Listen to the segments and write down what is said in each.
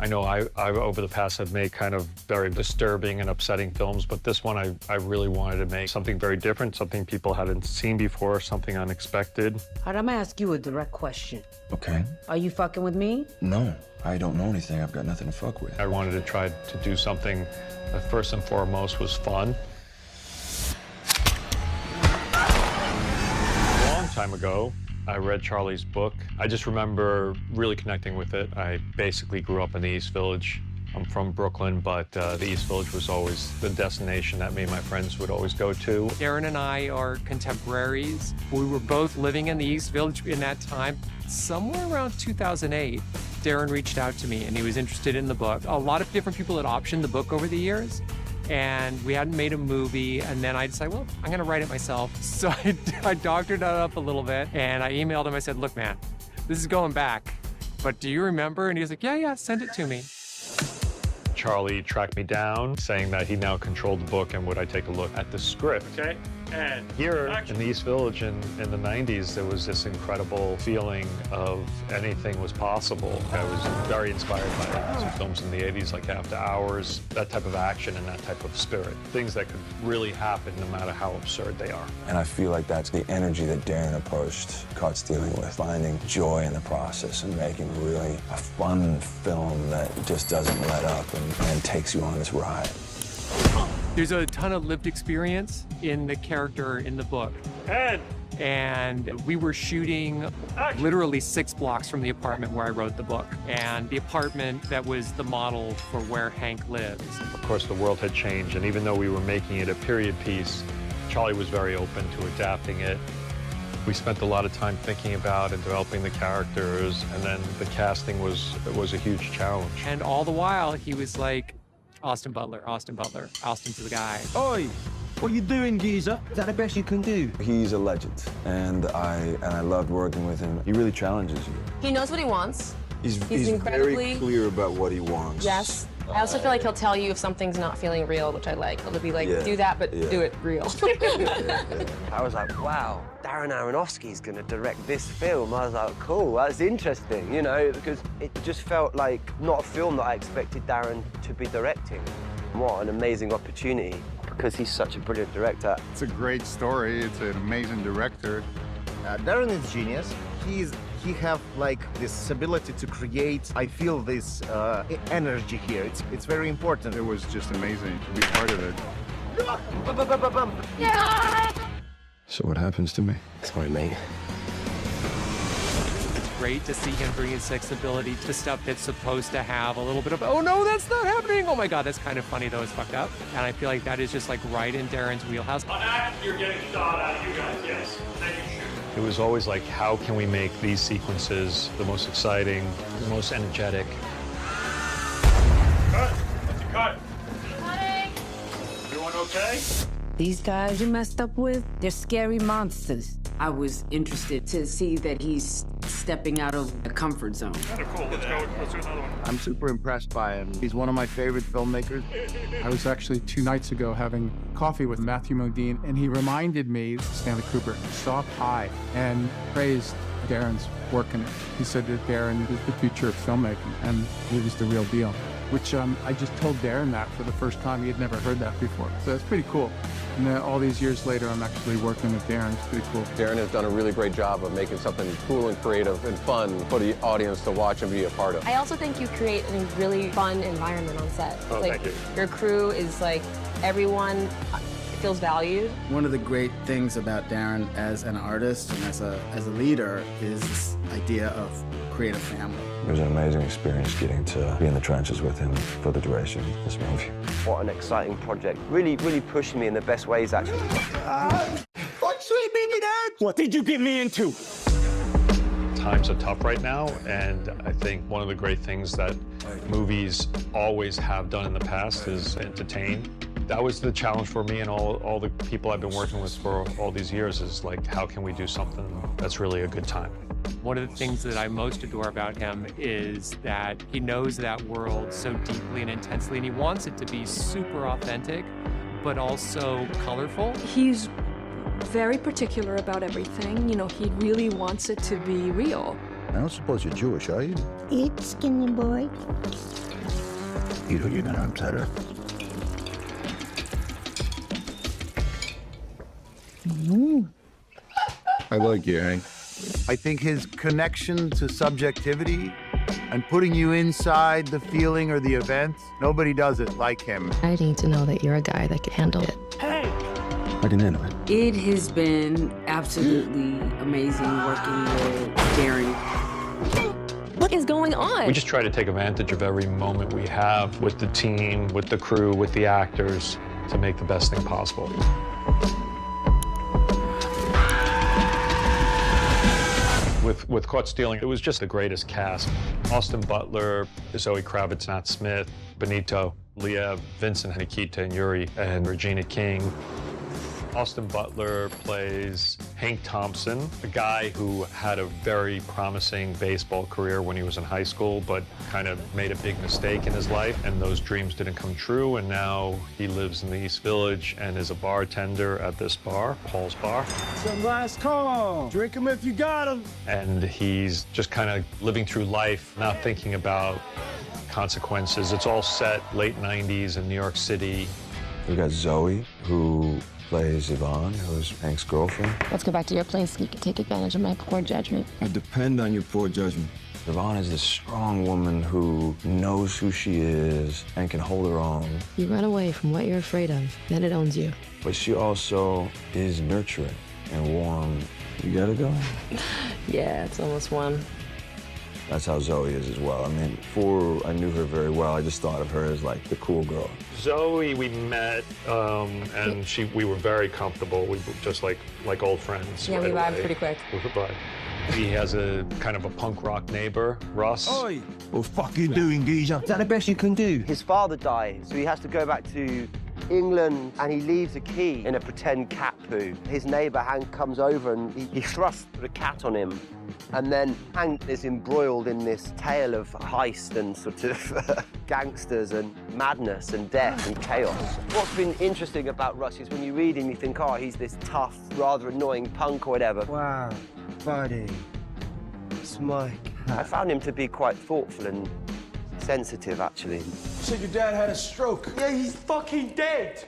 I know I over the past have made kind of very disturbing and upsetting films, but this one I really wanted to make something very different, something people hadn't seen before, something unexpected. All right, I'm gonna ask you a direct question. Okay. Are you fucking with me? No, I don't know anything. I've got nothing to fuck with. I wanted to try to do something that first and foremost was fun. A long time ago, I read Charlie's book. I just remember really connecting with it. I basically grew up in the East Village. I'm from Brooklyn, but the East Village was always the destination that me and my friends would always go to. Darren and I are contemporaries. We were both living in the East Village in that time. Somewhere around 2008, Darren reached out to me and he was interested in the book. A lot of different people had optioned the book over the years, and we hadn't made a movie, and then I decided, well, I'm gonna write it myself. So I doctored it up a little bit, and I emailed him. I said, look, man, this is going back, but do you remember? And he was like, yeah, send it to me. Charlie tracked me down, saying that he now controlled the book and would I take a look at the script. Okay, and here in the East Village in the 90s, there was this incredible feeling of anything was possible. I was very inspired by some films in the 80s, like After Hours, that type of action and that type of spirit. Things that could really happen no matter how absurd they are. And I feel like that's the energy that Darren approached Caught Stealing with, finding joy in the process and making really a fun film that just doesn't let up and takes you on this ride. There's a ton of lived experience in the character in the book. And we were shooting literally 6 blocks from the apartment where I wrote the book, and the apartment that was the model for where Hank lives. Of course, the world had changed, and even though we were making it a period piece, Charlie was very open to adapting it. We spent a lot of time thinking about and developing the characters, and then the casting was a huge challenge. And all the while, he was like, Austin Butler, Austin Butler, Austin's the guy. Oi, what you doing, geezer? Is that the best you can do? He's a legend, and I loved working with him. He really challenges you. He knows what he wants. He's incredibly very clear about what he wants. Yes. I also feel like he'll tell you if something's not feeling real, which I like. He'll be like, do that, but do it real. I was like, wow, Darren Aronofsky's gonna direct this film. I was like, cool, that's interesting, you know, because it just felt like not a film that I expected Darren to be directing. What an amazing opportunity, because he's such a brilliant director. It's a great story, it's an amazing director. Darren is genius. He have like this ability to create. I feel this energy here. It's very important. It was just amazing to be part of it. So what happens to me? Sorry, mate. It's great to see him bring his sensibility to stuff that's supposed to have a little bit of, oh no, that's not happening. Oh my God, that's kind of funny though, it's fucked up. And I feel like that is just like right in Darren's wheelhouse. On act, you're getting shot at, you guys, yes. Thank you. It was always like, how can we make these sequences the most exciting, the most energetic? Cut! That's a cut! Cutting! Everyone okay? These guys you messed up with, they're scary monsters. I was interested to see that he's stepping out of the comfort zone. Kind of cool. Let's go. Let's do another one. I'm super impressed by him. He's one of my favorite filmmakers. I was actually 2 nights ago having coffee with Matthew Modine, and he reminded me, Stanley Kubrick, stop high, and praised Darren's work in it. He said that Darren is the future of filmmaking, and he was the real deal, which I just told Darren that for the first time. He had never heard that before, so that's pretty cool. And then all these years later, I'm actually working with Darren. It's pretty cool. Darren has done a really great job of making something cool and creative and fun for the audience to watch and be a part of. I also think you create a really fun environment on set. Oh, like, thank you. Your crew is like, everyone feels valued. One of the great things about Darren as an artist and as a leader is this idea of create a family. It was an amazing experience getting to be in the trenches with him for the duration of this movie. What an exciting project. Really, really pushing me in the best ways, actually. What sweet baby dad? What did you get me into? Times are tough right now, and I think one of the great things that movies always have done in the past is entertain. That was the challenge for me and all the people I've been working with for all these years is like, how can we do something that's really a good time? One of the things that I most adore about him is that he knows that world so deeply and intensely, and he wants it to be super authentic, but also colorful. He's very particular about everything. You know, he really wants it to be real. I don't suppose you're Jewish, are you? Eat, skinny boy. You know you're gonna upset her. I like you, Hank. I think his connection to subjectivity and putting you inside the feeling or the event, nobody does it like him. I need to know that you're a guy that can handle it. I can handle it. It has been absolutely amazing working with Darren. What is going on? We just try to take advantage of every moment we have with the team, with the crew, with the actors to make the best thing possible. With Caught Stealing, it was just the greatest cast. Austin Butler, Zoe Kravitz, Nat Smith, Benito, Leah, Vincent, Nikita, and Yuri, and Regina King. Austin Butler plays Hank Thompson, a guy who had a very promising baseball career when he was in high school, but kind of made a big mistake in his life, and those dreams didn't come true, and now he lives in the East Village and is a bartender at this bar, Paul's Bar. Some last call. Drink them if you got them. And he's just kind of living through life, not thinking about consequences. It's all set late 90s in New York City. We got Zoe, who plays Yvonne, who's Hank's girlfriend. Let's go back to your place so you can take advantage of my poor judgment. I depend on your poor judgment. Yvonne is this strong woman who knows who she is and can hold her own. You run away from what you're afraid of, then it owns you. But she also is nurturing and warm. You gotta go? Yeah, it's almost one. That's how Zoe is as well. I mean, before I knew her very well, I just thought of her as like the cool girl. Zoe, we met, and we were very comfortable. We were just like old friends. Yeah, we vibed pretty quick. He has a kind of a punk rock neighbor, Russ. Oi! What the fuck are you doing, geezer? Is that the best you can do? His father dies, so he has to go back to England, and he leaves a key in a pretend cat poo. His neighbour, Hank, comes over and he thrusts the cat on him. And then Hank is embroiled in this tale of heist and sort of gangsters and madness and death and chaos. What's been interesting about Russ is when you read him, you think, oh, he's this tough, rather annoying punk or whatever. Wow, buddy. It's Mike. I found him to be quite thoughtful and sensitive, actually. You said your dad had a stroke. Yeah, he's fucking dead.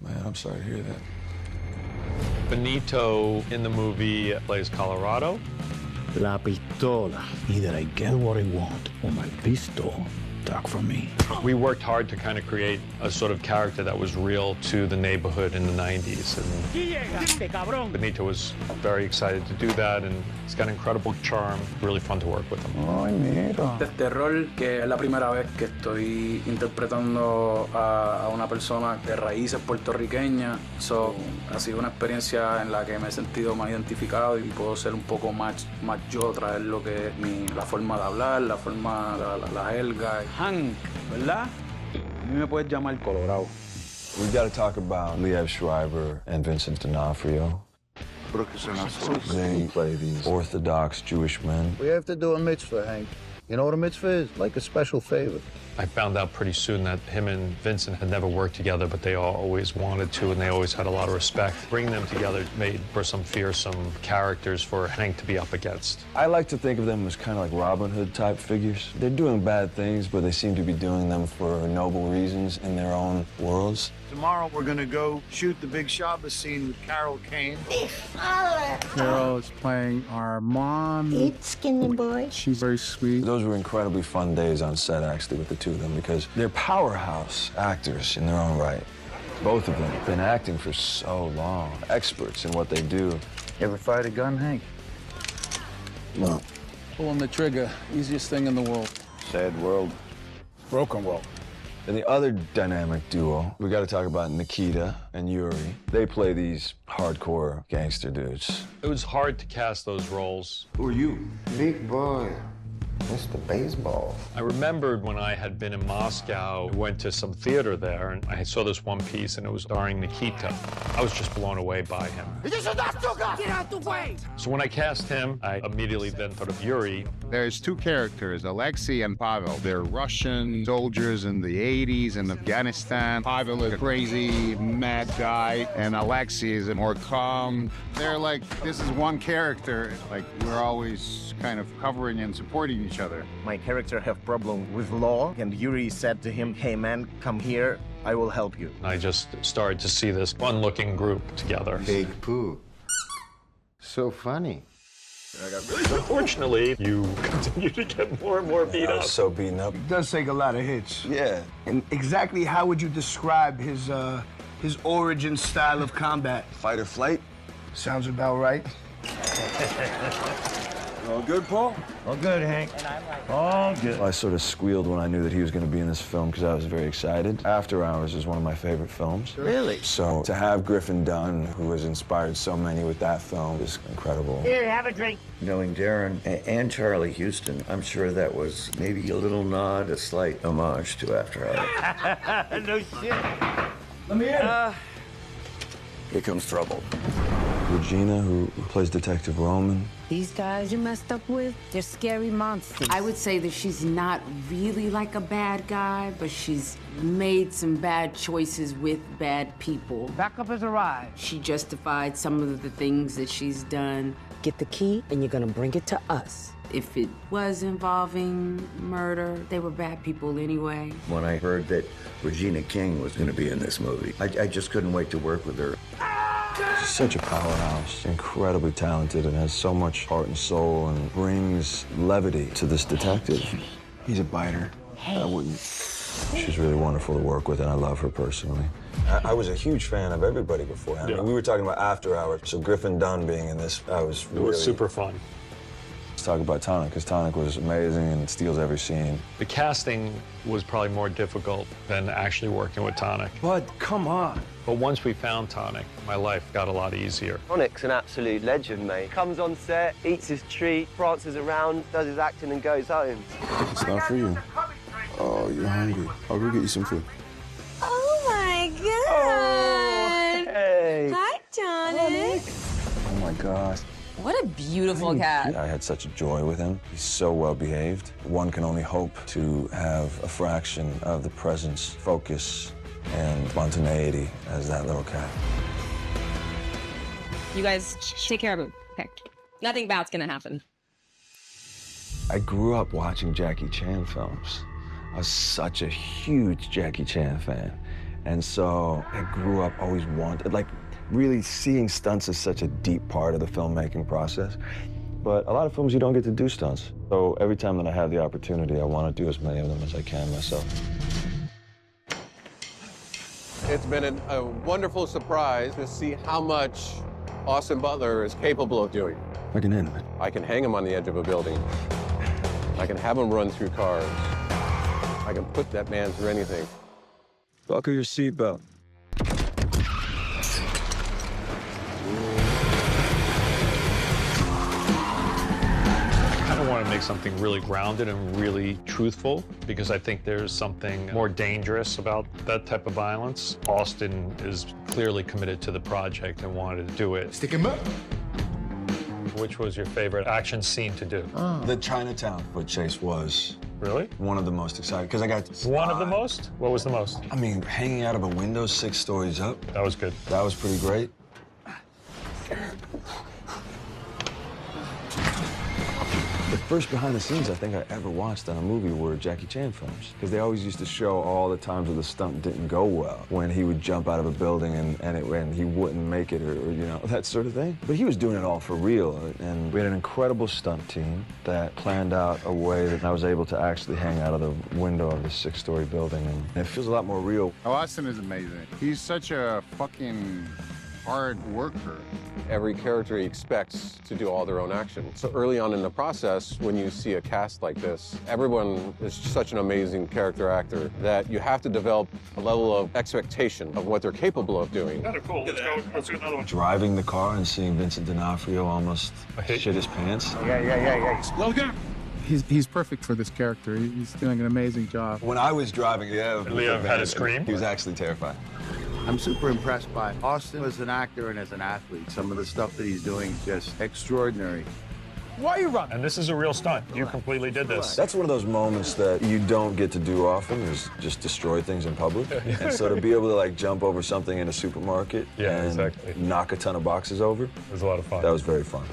Man, I'm sorry to hear that. Benito in the movie plays Colorado. La pistola. Either I get what I want or my pistol talk for me. We worked hard to kind of create a sort of character that was real to the neighborhood in the 90s. And Benito was very excited to do that, and he's got incredible charm. Really fun to work with him. Ay, mira. Este rol, que es la primera vez que estoy interpretando a una persona de raíces puertorriqueñas, ha sido una experiencia en la que me he sentido más identificado y puedo ser un poco más yo, traer lo que es la forma de hablar, la forma, la jerga. Hank, ¿verdad? A mí me puedes llamar Colorado. We got to talk about Liev Schreiber and Vincent D'Onofrio. They play these Orthodox Jewish men. We have to do a mitzvah, Hank. You know what a mitzvah is? Like a special favor. I found out pretty soon that him and Vincent had never worked together, but they always wanted to, and they always had a lot of respect. Bringing them together made for some fearsome characters for Hank to be up against. I like to think of them as kind of like Robin Hood type figures. They're doing bad things, but they seem to be doing them for noble reasons in their own worlds. Tomorrow we're gonna go shoot the big Shabbos scene with Carol Kane. Carol is playing our mom. Eat, skinny boy. She's very sweet. Those were incredibly fun days on set, actually, with the two of them, because they're powerhouse actors in their own right. Both of them have been acting for so long, experts in what they do. You ever fired a gun, Hank? No. Pulling the trigger, easiest thing in the world. Sad world. Broken world. And the other dynamic duo, we got to talk about Nikita and Yuri. They play these hardcore gangster dudes. It was hard to cast those roles. Who are you? Big boy. Mr. Baseball. I remembered when I had been in Moscow, I went to some theater there, and I saw this one piece, and it was starring Nikita. I was just blown away by him. Get out the way! So when I cast him, I immediately then thought of Yuri. There's two characters, Alexei and Pavel. They're Russian soldiers in the 80s in Afghanistan. Pavel is a crazy, mad guy, and Alexei is more calm. They're like, this is one character. Like, we're always kind of covering and supporting each each other. My character have problem with law, and Yuri said to him, "Hey man, come here, I will help you." I just started to see this fun-looking group together. Big poo. So funny. Unfortunately, you continue to get more and more beat I up. was so beaten up. It does take a lot of hits. Yeah. And exactly how would you describe his origin style of combat? Fight or flight? Sounds about right. All good, Paul? All good, Hank. All good. I sort of squealed when I knew that he was going to be in this film because I was very excited. After Hours is one of my favorite films. Really? So to have Griffin Dunn, who has inspired so many with that film, is incredible. Here, have a drink. Knowing Darren and Charlie Houston, I'm sure that was maybe a little nod, a slight homage to After Hours. No shit. Let me in. Here comes trouble. Regina, who plays Detective Roman. These guys you messed up with, they're scary monsters. I would say that she's not really like a bad guy, but she's made some bad choices with bad people. Backup has arrived. She justified some of the things that she's done. Get the key, and you're gonna bring it to us. If it was involving murder, they were bad people anyway. When I heard that Regina King was going to be in this movie, I just couldn't wait to work with her. She's such a powerhouse, incredibly talented, and has so much heart and soul, and brings levity to this detective. He's a biter. I wouldn't. She's really wonderful to work with, and I love her personally. I was a huge fan of everybody before. I mean, we were talking about After Hours, so Griffin Dunn being in this, It was super fun. Let's talk about Tonic, because Tonic was amazing and steals every scene. The casting was probably more difficult than actually working with Tonic. Bud, come on. But once we found Tonic, my life got a lot easier. Tonic's an absolute legend, mate. Comes on set, eats his treat, prances around, does his acting and goes home. It's not for you. Oh, you're hungry. I'll go get you some food. Oh my God! Oh, hey. Hi, Tonic. Oh my gosh. What a beautiful cat. I had such a joy with him. He's so well behaved. One can only hope to have a fraction of the presence, focus, and spontaneity as that little cat. You guys take care of him. Okay. Nothing bad's gonna happen. I grew up watching Jackie Chan films. I was such a huge Jackie Chan fan. And so I grew up always really seeing stunts as such a deep part of the filmmaking process. But a lot of films you don't get to do stunts. So every time that I have the opportunity, I want to do as many of them as I can myself. It's been a wonderful surprise to see how much Austin Butler is capable of doing. I can handle it. I can hang him on the edge of a building. I can have him run through cars. I can put that man through anything. Buckle your seatbelt. I want to make something really grounded and really truthful because I think there's something more dangerous about that type of violence. Austin is clearly committed to the project and wanted to do it. Stick him up. Which was your favorite action scene to do? The Chinatown foot chase was really one of the most exciting because I got one of the most. What was the most? I mean, hanging out of a window 6 stories up. That was good. That was pretty great. The first behind the scenes I think I ever watched on a movie were Jackie Chan films, because they always used to show all the times where the stunt didn't go well, when he would jump out of a building and he wouldn't make it, or you know, that sort of thing. But he was doing it all for real, and we had an incredible stunt team that planned out a way that I was able to actually hang out of the window of the 6-story building, and it feels a lot more real. Oh, Austin is amazing. He's such a fucking hard worker. Every character he expects to do all their own action. So early on in the process, when you see a cast like this, everyone is such an amazing character actor that you have to develop a level of expectation of what they're capable of doing. Kind of cool. Let's do another one. Driving the car and seeing Vincent D'Onofrio almost shit his pants. Yeah. Logan! He's perfect for this character. He's doing an amazing job. When I was driving, Leo had a scream. He was actually terrified. I'm super impressed by Austin as an actor and as an athlete. Some of the stuff that he's doing is just extraordinary. Why are you running? And this is a real stunt. You completely did this. That's one of those moments that you don't get to do often, is just destroy things in public. And so to be able to like jump over something in a supermarket and knock a ton of boxes over. It was a lot of fun. That was very fun.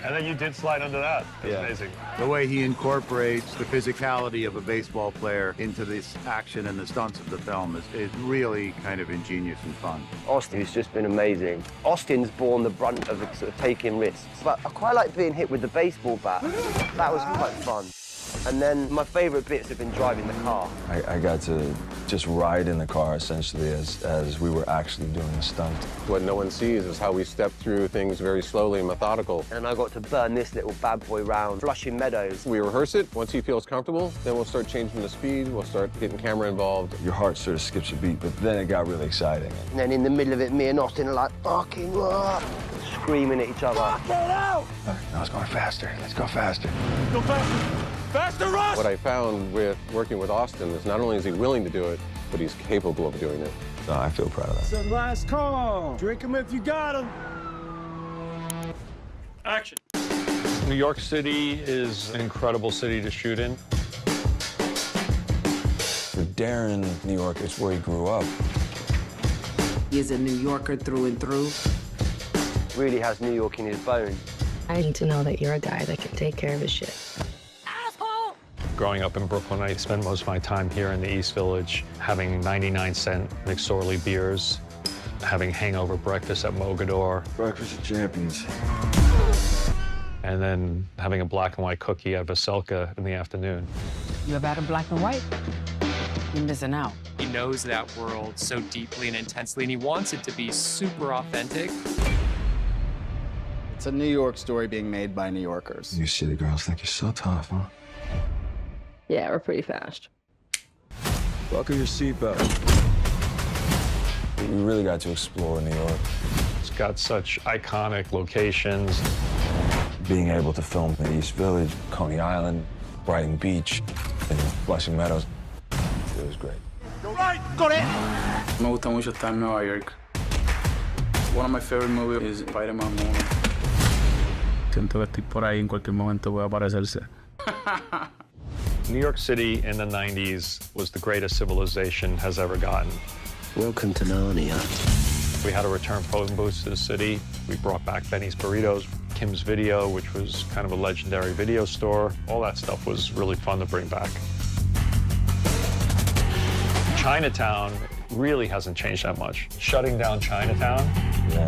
And then you did slide under that. That's amazing. The way he incorporates the physicality of a baseball player into this action and the stunts of the film is really kind of ingenious and fun. Austin's just been amazing. Austin's borne the brunt of sort of taking risks. But I quite like being hit with the baseball bat. That was quite fun. And then my favourite bits have been driving the car. I got to just ride in the car, essentially, as we were actually doing the stunt. What no one sees is how we step through things very slowly and methodical. And I got to burn this little bad boy round, Flushing Meadows. We rehearse it. Once he feels comfortable, then we'll start changing the speed. We'll start getting camera involved. Your heart sort of skips a beat, but then it got really exciting. And then in the middle of it, me and Austin are like, fucking screaming at each other. Get out! No, it's going faster. Let's go faster. Go faster! Faster, Russ! What I found with working with Austin is not only is he willing to do it, but he's capable of doing it. No, I feel proud of that. It's the last call. Drink him if you got him. Action. New York City is an incredible city to shoot in. For Darren, New York, it's where he grew up. He is a New Yorker through and through. Really has New York in his bones. I need to know that you're a guy that can take care of his shit. Growing up in Brooklyn, I spent most of my time here in the East Village, having 99-cent McSorley beers, having hangover breakfast at Mogador. Breakfast of champions. And then having a black and white cookie at Veselka in the afternoon. You ever had a black and white? You're missing out. He knows that world so deeply and intensely, and he wants it to be super authentic. It's a New York story being made by New Yorkers. You city girls think you're so tough, huh? Yeah, we're pretty fast. Buckle your seatbelt. We really got to explore New York. It's got such iconic locations. Being able to film in the East Village, Coney Island, Brighton Beach, and Flushing Meadows, it was great. Go right, go there! Me gusta mucho estar en Nueva York. One of my favorite movies is Spider-Man movie. Siento que estoy por ahí en cualquier momento puede aparecerse. New York City in the 90s was the greatest civilization has ever gotten. Welcome to Narnia. We had to return phone booths to the city. We brought back Benny's Burritos, Kim's Video, which was kind of a legendary video store. All that stuff was really fun to bring back. Chinatown really hasn't changed that much. Shutting down Chinatown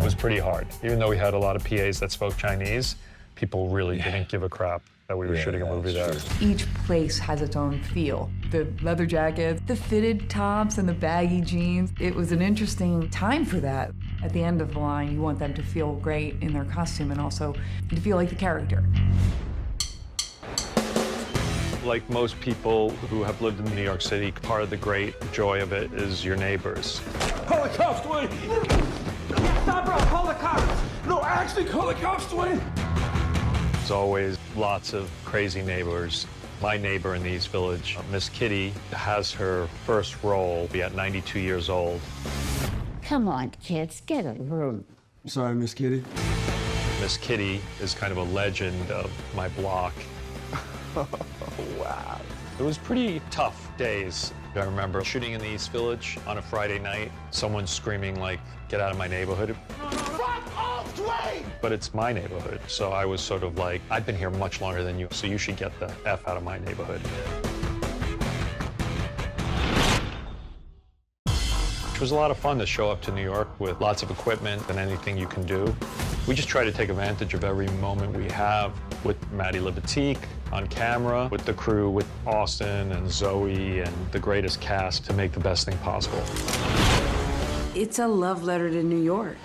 was pretty hard. Even though we had a lot of PAs that spoke Chinese, people really didn't give a crap that we were shooting a movie there. Each place has its own feel. The leather jackets, the fitted tops, and the baggy jeans. It was an interesting time for that. At the end of the line, you want them to feel great in their costume and also to feel like the character. Like most people who have lived in New York City, part of the great joy of it is your neighbors. Call the cops, Dwayne! Stop, bro! Call the cops! No, actually, call the cops, Dwayne! There's always lots of crazy neighbors. My neighbor in the East Village, Miss Kitty, has her first role at 92 years old. Come on, kids, get a room. Sorry, Miss Kitty. Miss Kitty is kind of a legend of my block. Wow. It was pretty tough days. I remember shooting in the East Village on a Friday night, someone screaming like, get out of my neighborhood. Fuck off, Dwayne! But it's my neighborhood, so I was sort of like, I've been here much longer than you, so you should get the F out of my neighborhood. It was a lot of fun to show up to New York with lots of equipment and anything you can do. We just try to take advantage of every moment we have with Maddie Libatique on camera, with the crew, with Austin and Zoe and the greatest cast to make the best thing possible. It's a love letter to New York.